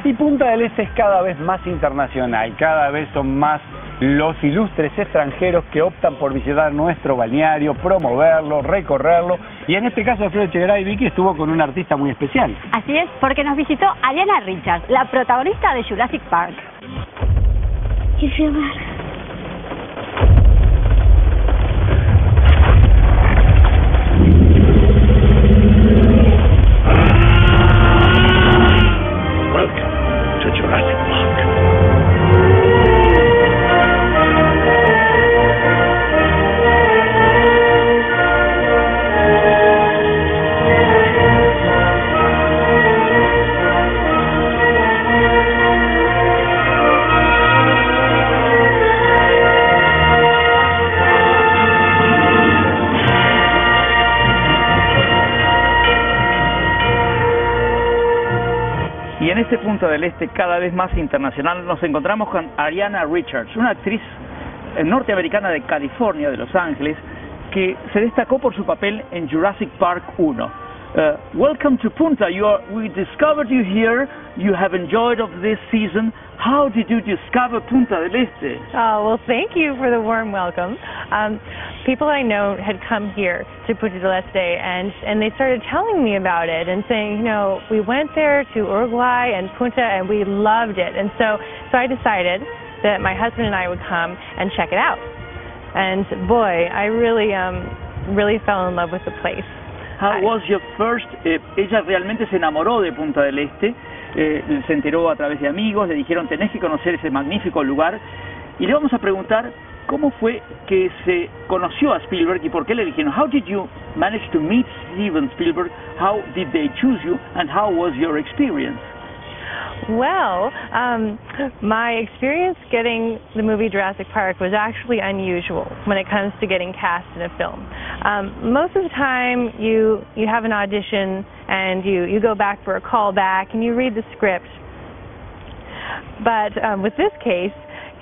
Y Punta del Este es cada vez más internacional, cada vez son más los ilustres extranjeros que optan por visitar nuestro balneario, promoverlo, recorrerlo. Y en este caso, Alfredo Echegaray, Vicky, estuvo con un artista muy especial. Así es, porque nos visitó Ariana Richards, la protagonista de Jurassic Park. You feel that? Welcome to Jurassic Park. Y en este Punta del Este cada vez más internacional nos encontramos con Ariana Richards, una actriz norteamericana de California, de Los Ángeles, que se destacó por su papel en Jurassic Park 1. Welcome to Punta. We discovered you here. You have enjoyed of this season. How did you discover Punta del Este? Oh, well, thank you for the warm welcome. People I know had come here to Punta del Este, and they started telling me about it and saying, you know, we went there to Uruguay and Punta and we loved it. And so I decided that my husband and I would come and check it out. And boy, I really fell in love with the place. How was your first? Ella realmente se enamoró de Punta del Este. Se enteró a través de amigos, le dijeron tenés que conocer ese magnífico lugar, y le vamos a preguntar cómo fue que se conoció a Spielberg y por qué le dijeron. How did you manage to meet Steven Spielberg? How did they choose you, and how was your experience? Well, my experience getting the movie Jurassic Park was actually unusual when it comes to getting cast in a film. Most of the time you have an audition and you go back for a callback and you read the script. But with this case,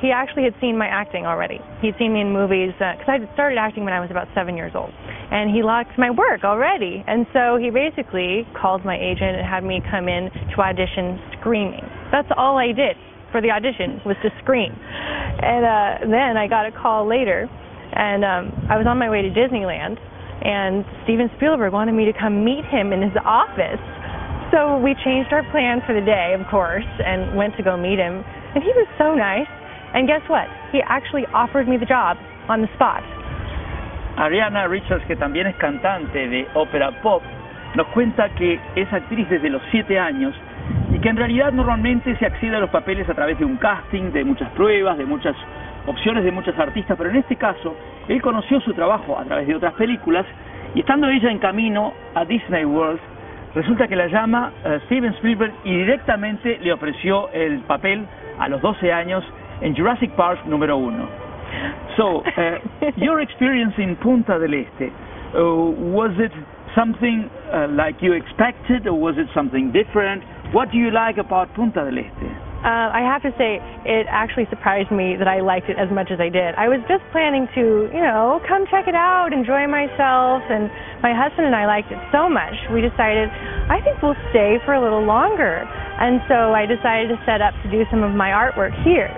he actually had seen my acting already. He'd seen me in movies, because I started acting when I was about 7 years old. And he liked my work already. And so he basically called my agent and had me come in to audition screaming. That's all I did for the audition, was to scream. And then I got a call later, and I was on my way to Disneyland, and Steven Spielberg wanted me to come meet him in his office. So we changed our plan for the day, of course, and went to go meet him. And he was so nice. And guess what? He actually offered me the job on the spot. Ariana Richards, que también es cantante de ópera pop, nos cuenta que es actriz desde los 7 años y que en realidad normalmente se accede a los papeles a través de un casting, de muchas pruebas, de muchas opciones de muchos artistas, pero en este caso él conoció su trabajo a través de otras películas, y estando ella en camino a Disney World, resulta que la llama Steven Spielberg y directamente le ofreció el papel a los 12 años en Jurassic Park número 1. So, your experience in Punta del Este, was it something like you expected, or was it something different? What do you like about Punta del Este? I have to say, it actually surprised me that I liked it as much as I did. I was just planning to, you know, come check it out, enjoy myself, and my husband and I liked it so much, we decided, I think we'll stay for a little longer. And so I decided to set up to do some of my artwork here.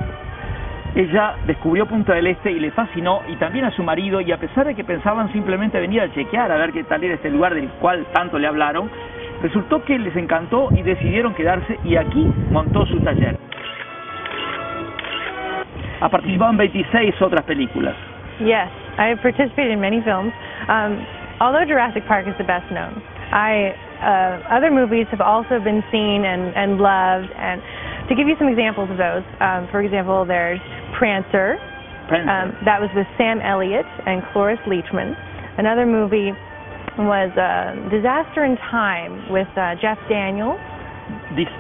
Ella descubrió Punta del Este y le fascinó, y también a su marido, y a pesar de que pensaban simplemente venir a chequear a ver qué tal era este lugar del cual tanto le hablaron, resultó que les encantó y decidieron quedarse, y aquí montó su taller. Ha participado en 26 otras películas. Yes, I have participated in many films. Although Jurassic Park is the best known, other movies have also been seen and loved. And to give you some examples of those, for example, there's Prancer. That was with Sam Elliott and Cloris Leachman. Another movie was Disaster in Time with Jeff Daniels.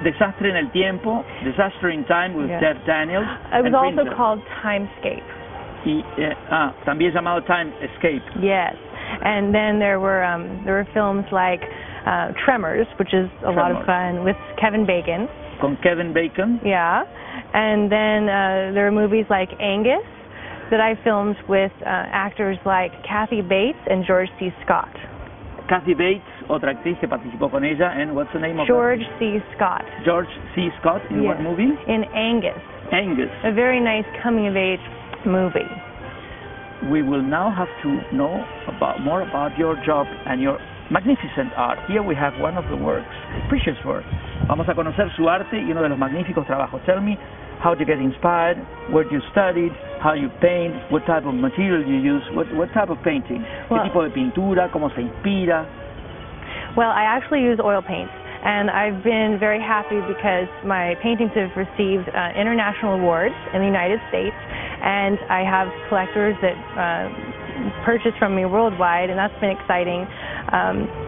Desastre en el Tiempo, Disaster in Time with Jeff Daniels. It was also called Timescape. Y también llamado Time Escape. Yes, and then there were films like Tremors, which is a lot of fun, with Kevin Bacon. Con Kevin Bacon. Yeah, and then there are movies like Angus that I filmed with actors like Kathy Bates and George C. Scott. Kathy Bates otra actriz que participó con ella en What's the Name of George C. Scott. George C. Scott, in Yes. what movie? In Angus. Angus. A very nice coming-of-age movie. We will now have to know more about your job and your magnificent art. Here we have one of the works, precious work. Vamos a conocer su arte y uno de los magníficos trabajos. Tell me how you get inspired, what you studied, how you paint, what type of material you use, what type of painting, Well, qué tipo de pintura, cómo se inspira. Well, I actually use oil paints, and I've been very happy because my paintings have received international awards in the United States, and I have collectors that purchase from me worldwide, and that's been exciting.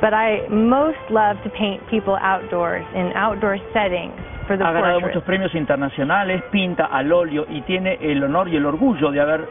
But I most love to paint people outdoors, in outdoor settings. For the Ha ganado portrait. muchos premios internacionales, pinta al óleo y tiene el honor y el orgullo de haber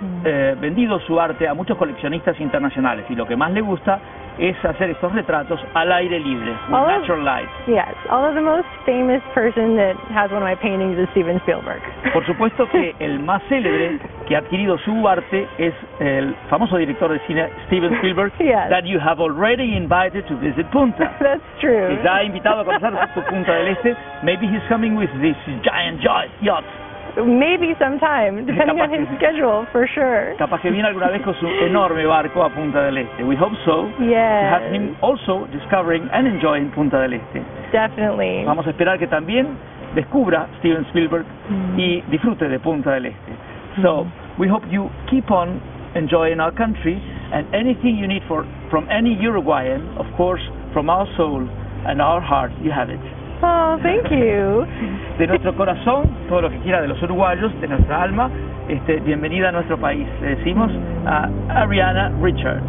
vendido su arte a muchos coleccionistas internacionales. Y lo que más le gusta es hacer estos retratos al aire libre, with natural light. Yes, although the most famous person that has one of my paintings is Steven Spielberg. Por supuesto que el más célebre que ha adquirido su arte es el famoso director de cine Steven Spielberg, Yes. that you have already invited to visit Punta. That's true. Que ya ha invitado a conocer su Punta del Este. Maybe he's coming with this giant yacht. Maybe sometime, depending on his schedule, for sure. Capaz que viene alguna vez con su enorme barco a Punta del Este. We hope so. To Yes, have him also discovering and enjoying Punta del Este. definitely. Vamos a esperar que también descubra Steven Spielberg y disfrute de Punta del Este. So, we hope you keep on enjoying our country, and anything you need from any Uruguayan, of course, from our soul and our heart, you have it. Oh, thank you. De nuestro corazón, todo lo que quiera de los uruguayos, de nuestra alma, bienvenida a nuestro país. Le decimos a Ariana Richards.